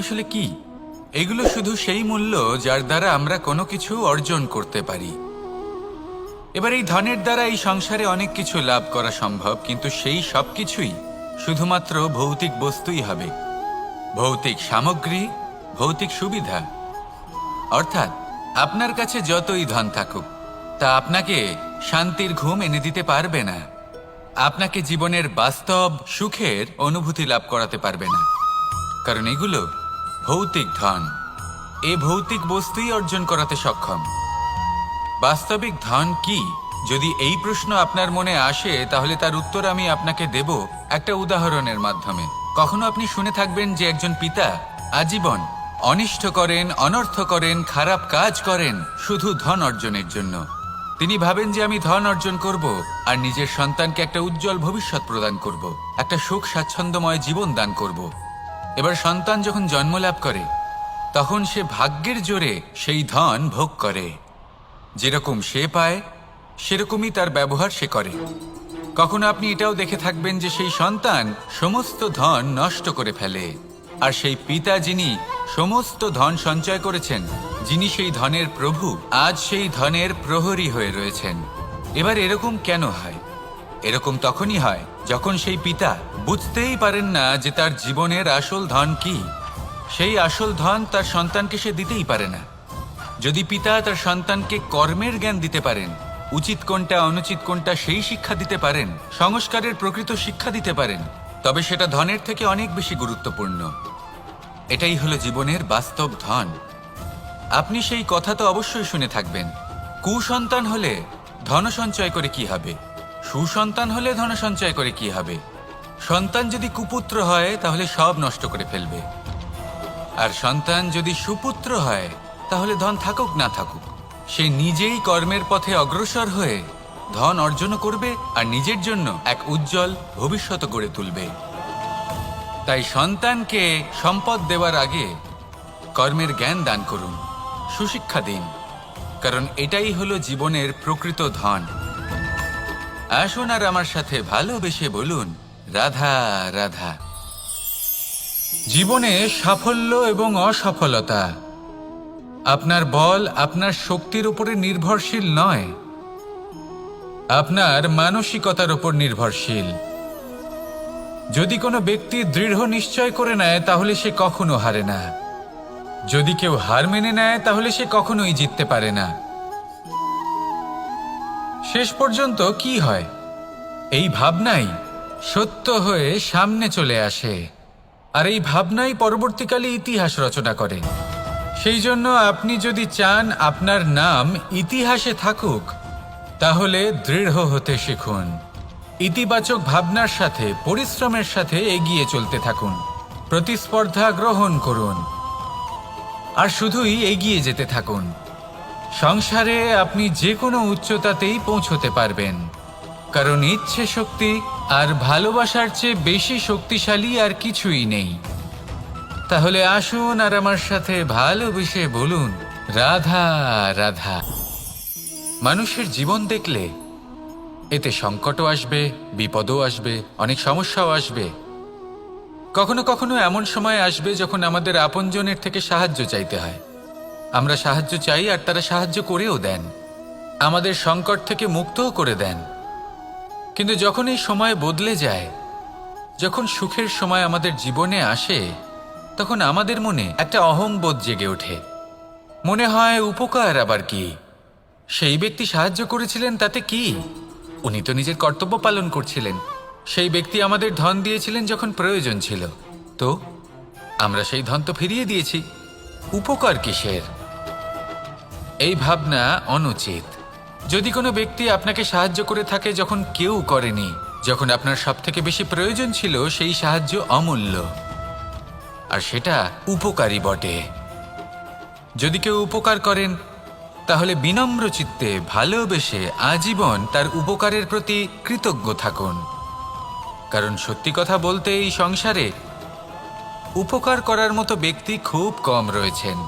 আসলে কি? এগুলো শুধু সেই মূল্য যার দ্বারা আমরা কোনো কিছু অর্জন করতে পারি। এবার এই ধনের দ্বারা এই সংসারে অনেক কিছু লাভ করা সম্ভব, কিন্তু সেই সব কিছুই শুধুমাত্র ভৌতিক বস্তুই হবে, ভৌতিক সামগ্রী, ভৌতিক সুবিধা। অর্থাৎ আপনার কাছে যতই ধন থাকুক, তা আপনাকে শান্তির ঘুম এনে দিতে পারবে না, আপনাকে জীবনের বাস্তব সুখের অনুভূতি লাভ করাতে পারবে না, কারণ এগুলো ভৌতিক ধন। এ ভৌতিক বস্তুই অর্জন করাতে সক্ষম। বাস্তবিক ধন কি? যদি এই প্রশ্ন আপনার মনে আসে, তাহলে তার উত্তর আমি আপনাকে দেব একটা উদাহরণের মাধ্যমে। কখনো আপনি শুনে থাকবেন যে একজন পিতা আজীবন অনিষ্ট করেন, অনর্থ করেন, খারাপ কাজ করেন শুধু ধন অর্জনের জন্য। তিনি ভাবেন যে আমি ধন অর্জন করব আর নিজের সন্তানকে একটা উজ্জ্বল ভবিষ্যৎ প্রদান করব, একটা সুখ স্বাচ্ছন্দ্যময় জীবন দান করব। এবার সন্তান যখন জন্ম লাভ করে, তখন সে ভাগ্যের জোরে সেই ধন ভোগ করে। যেরকম সে পায় সেরকমই তার ব্যবহার সে করে। কখনো আপনি এটাও দেখে থাকবেন যে সেই সন্তান সমস্ত ধন নষ্ট করে ফেলে, আর সেই পিতা যিনি সমস্ত ধন সঞ্চয় করেছেন, যিনি সেই ধনের প্রভু, আজ সেই ধনের প্রহরী হয়ে রয়েছেন। এবার এরকম কেন হয়? এরকম তখনই হয় যখন সেই পিতা বুঝতেই পারেন না যে তার জীবনের আসল ধন কি। সেই আসল ধন তার সন্তানকে সে দিতেই পারে না। যদি পিতা তার সন্তানকে কর্মের জ্ঞান দিতে পারেন, উচিত কোনটা অনুচিত কোনটা সেই শিক্ষা দিতে পারেন, সংস্কারের প্রকৃত শিক্ষা দিতে পারেন, তবে সেটা ধনের থেকে অনেক বেশি গুরুত্বপূর্ণ। এটাই হলো জীবনের বাস্তব ধন। আপনি সেই কথা তো অবশ্যই শুনে থাকবেন, কুসন্তান হলে ধন সঞ্চয় করে কি হবে, সুসন্তান হলে ধন সঞ্চয় করে কি হবে। সন্তান যদি কুপুত্র হয় তাহলে সব নষ্ট করে ফেলবে, আর সন্তান যদি সুপুত্র হয় তাহলে ধন থাকুক না থাকুক, সে নিজেই কর্মের পথে অগ্রসর হয়ে ধন অর্জন করবে আর নিজের জন্য এক উজ্জ্বল ভবিষ্যৎ গড়ে তুলবে। তাই সন্তানকে সম্পদ দেওয়ার আগে কর্মের জ্ঞান দান করুন, সুশিক্ষা দিন, কারণ এটাই হলো জীবনের প্রকৃত ধন। আসুন আর আমার সাথে ভালোবেসে বলুন, রাধা রাধা। জীবনে সাফল্য এবং অসফলতা আপনার বল, আপনার শক্তির উপরে নির্ভরশীল নয়, আপনার মানসিকতার উপর নির্ভরশীল। যদি কোনো ব্যক্তি দৃঢ় নিশ্চয় করে নেয় তাহলে সে কখনো হারে না। যদি কেউ হার মেনে নেয় তাহলে সে কখনোই জিততে পারে না। শেষ পর্যন্ত কি হয়? এই ভাবনাই সত্য হয়ে সামনে চলে আসে, আর এই ভাবনাই পরবর্তীকালে ইতিহাস রচনা করে। সেই জন্য আপনি যদি চান আপনার নাম ইতিহাসে থাকুক, তাহলে দৃঢ় হতে শিখুন। ইতিবাচক ভাবনার সাথে, পরিশ্রমের সাথে এগিয়ে চলতে থাকুন, প্রতিস্পর্ধা গ্রহণ করুন, আর শুধুই এগিয়ে যেতে থাকুন। সংসারে আপনি যে কোনো উচ্চতাতেই পৌঁছতে পারবেন, কারণ ইচ্ছে শক্তি আর ভালোবাসার চেয়ে বেশি শক্তিশালী আর কিছুই নেই। তাহলে আসুন আর আমার সাথে ভালোবেসে বলুন, রাধা রাধা। মানুষের জীবন দেখলে এতে সংকটও আসবে, বিপদও আসবে, অনেক সমস্যাও আসবে। কখনো কখনো এমন সময় আসবে যখন আমাদের আপনজনের থেকে সাহায্য চাইতে হয়। আমরা সাহায্য চাই আর তারা সাহায্য করেও দেন, আমাদের সংকট থেকে মুক্তও করে দেন। কিন্তু যখন এই সময় বদলে যায়, যখন সুখের সময় আমাদের জীবনে আসে, তখন আমাদের মনে একটা অহংবোধ জেগে ওঠে। মনে হয় উপকার আবার কি, সেই ব্যক্তি সাহায্য করেছিলেন তাতে কি, উনি তো নিজের কর্তব্য পালন করছিলেন। সেই ব্যক্তি আমাদের ধন দিয়েছিলেন যখন প্রয়োজন ছিল, তো আমরা সেই ধন তো ফিরিয়ে দিয়েছি, উপকার কিসের? এই ভাবনা অনুচিত। যদি কোনো ব্যক্তি আপনাকে সাহায্য করে থাকে যখন কেউ করেনি, যখন আপনার সবথেকে বেশি প্রয়োজন ছিল, সেই সাহায্য অমূল্য, আর সেটা উপকারী বটে। যদি কেউ উপকার করেন, তাহলে বিনম্র চিত্তে ভালোবেসে আজীবন তার উপকারের প্রতি কৃতজ্ঞ থাকুন। কারণ সত্যি কথা বলতে এই সংসারে উপকার করার মতো ব্যক্তি খুব কম রয়েছেন,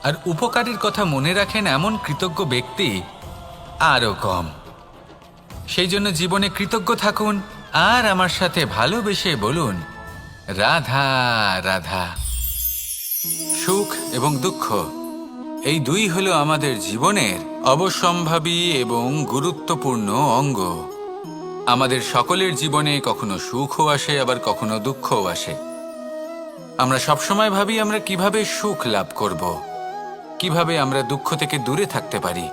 আর উপকারীর কথা মনে রাখেন এমন কৃতজ্ঞ ব্যক্তি আরও কম। সেই জন্য জীবনে কৃতজ্ঞ থাকুন আর আমার সাথে ভালোবেসে বলুন, রাধা রাধা। এবং দুঃখ, এই দুই হলো আমাদের জীবনের অবশ্যম্ভাবী এবং গুরুত্বপূর্ণ অঙ্গ। আমাদের সকলের জীবনে কখনো সুখও আসে, আবার কখনো দুঃখও আসে। আমরা সবসময় ভাবি আমরা কিভাবে সুখ লাভ করব, কিভাবে আমরা দুঃখ থেকে দূরে থাকতে পারি।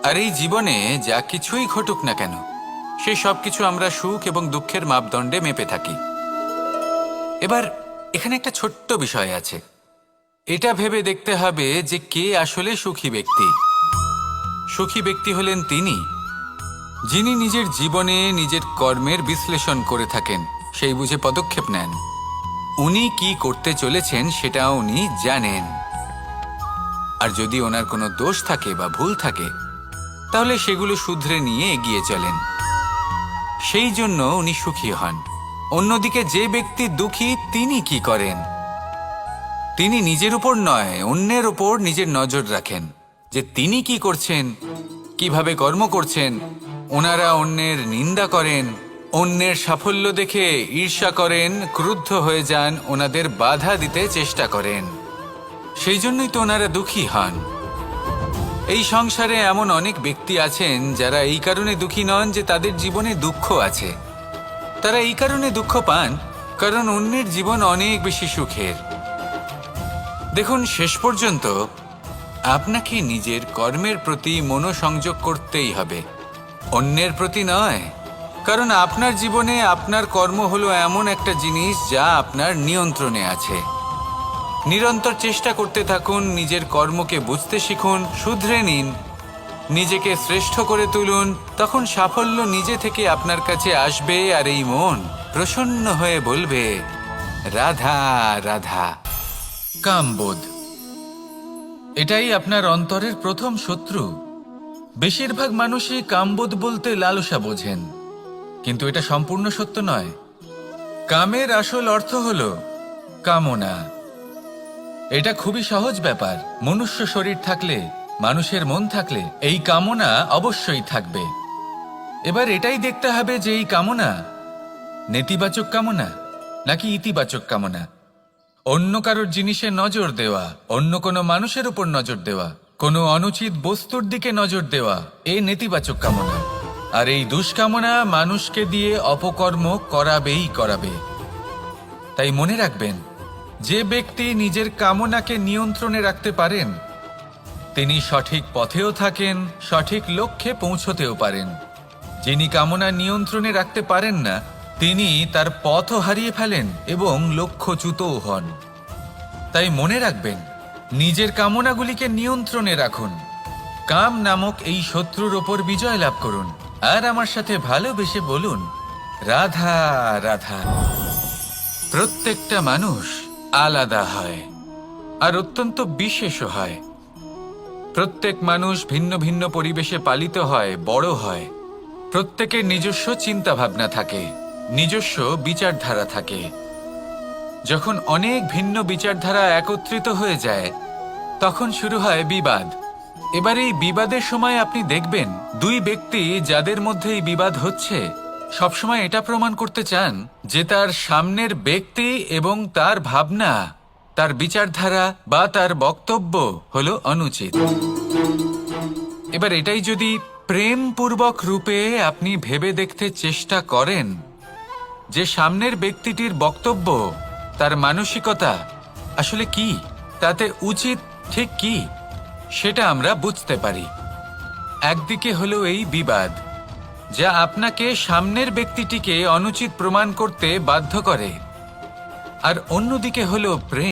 আর এই জীবনে যা কিছুই ঘটুক না কেন, সেই সব কিছু আমরা সুখ এবং দুঃখের মাপদণ্ডে মেপে থাকি। এবার এখানে একটা ছোট্ট বিষয় আছে। এটা ভেবে দেখতে হবে যে কে আসলে সুখী ব্যক্তি। সুখী ব্যক্তি হলেন তিনি, যিনি নিজের জীবনে নিজের কর্মের বিশ্লেষণ করে থাকেন, সেই বুঝে পদক্ষেপ নেন। উনি কি করতে চলেছেন সেটা উনি জানেন। আর যদি ওনার কোনো দোষ থাকে বা ভুল থাকে, তাহলে সেগুলো শুধরে নিয়ে এগিয়ে চলেন। সেই জন্য উনি সুখী হন। অন্যদিকে যে ব্যক্তি দুঃখী, তিনি কি করেন? তিনি নিজের উপর নয়, অন্যের উপর নিজের নজর রাখেন যে তিনি কি করছেন, কিভাবে কর্ম করছেন। ওনারা অন্যের নিন্দা করেন, অন্যের সাফল্য দেখে ঈর্ষা করেন, ক্রুদ্ধ হয়ে যান, ওনাদের বাধা দিতে চেষ্টা করেন। সেই জন্যই তো ওনারা দুঃখী হন। এই সংসারে এমন অনেক ব্যক্তি আছেন যারা এই কারণে দুঃখী নন যে তাদের জীবনে দুঃখ আছে। তারা এই কারণে দুঃখ পান কারণ অন্যের জীবন অনেক বেশি সুখের। দেখুন, শেষ পর্যন্ত আপনাকে নিজের কর্মের প্রতি মনোসংযোগ করতেই হবে, অন্যের প্রতি নয়। কারণ আপনার জীবনে আপনার কর্ম হলো এমন একটা জিনিস যা আপনার নিয়ন্ত্রণে আছে। নিরন্তর চেষ্টা করতে থাকুন, নিজের কর্মকে বুঝতে শিখুন, শুধরে নিন, নিজেকে শ্রেষ্ঠ করে তুলুন। তখন সাফল্য নিজে থেকে আপনার কাছে আসবে, আর এই মন প্রসন্ন হয়ে বলবে, রাধা রাধা। কামবোধ, এটাই আপনার অন্তরের প্রথম শত্রু। বেশিরভাগ মানুষই কামবোধ বলতে লালসা বোঝেন, কিন্তু এটা সম্পূর্ণ সত্য নয়। কামের আসল অর্থ হলো কামনা। এটা খুবই সহজ ব্যাপার। মনুষ্য শরীর থাকলে, মানুষের মন থাকলে এই কামনা অবশ্যই থাকবে। এবার এটাই দেখতে হবে যে এই কামনা নেতিবাচক কামনা নাকি ইতিবাচক কামনা। অন্য কারোর জিনিসে নজর দেওয়া, অন্য কোনো মানুষের উপর নজর দেওয়া, কোনো অনুচিত বস্তুর দিকে নজর দেওয়া, এই নেতিবাচক কামনা। আর এই দুষ্কামনা মানুষকে দিয়ে অপকর্ম করাবেই করাবে। তাই মনে রাখবেন, যে ব্যক্তি নিজের কামনাকে নিয়ন্ত্রণে রাখতে পারেন, তিনি সঠিক পথেও থাকেন, সঠিক লক্ষ্যে পৌঁছতেও পারেন। যিনি কামনা নিয়ন্ত্রণে রাখতে পারেন না, তিনি তার পথও হারিয়ে ফেলেন এবং লক্ষ্যচ্যুতও হন। তাই মনে রাখবেন, নিজের কামনাগুলিকে নিয়ন্ত্রণে রাখুন। কাম নামক এই শত্রুর ওপর বিজয় লাভ করুন। আর আমার সাথে ভালোবেসে বলুন, রাধা রাধা। প্রত্যেকটা মানুষ আলাদা হয় আর অত্যন্ত বিশেষও হয়। প্রত্যেক মানুষ ভিন্ন ভিন্ন পরিবেশে পালিত হয়, বড় হয়। প্রত্যেকের নিজস্ব চিন্তা ভাবনা থাকে, নিজস্ব বিচারধারা থাকে। যখন অনেক ভিন্ন বিচারধারা একত্রিত হয়ে যায়, তখন শুরু হয় বিবাদ। এবার এই বিবাদের সময় আপনি দেখবেন, দুই ব্যক্তি যাদের মধ্যে এই বিবাদ হচ্ছে, সবসময় এটা প্রমাণ করতে চান যে তার সামনের ব্যক্তি এবং তার ভাবনা, তার বিচারধারা বা তার বক্তব্য হলো অনুচিত। এবার এটাই যদি প্রেমপূর্বক রূপে আপনি ভেবে দেখতে চেষ্টা করেন যে সামনের ব্যক্তিটির বক্তব্য, তার মানসিকতা আসলে কি, তাতে উচিত ঠিক কি, সেটা আমরা বুঝতে পারি। একদিকে হলো এই বিবাদ, যা আপনাকে সামনের ব্যক্তিটিকে অনুচিত প্রমাণ করতে বাধ্য করে, আর অন্যদিকে হলো প্রেম।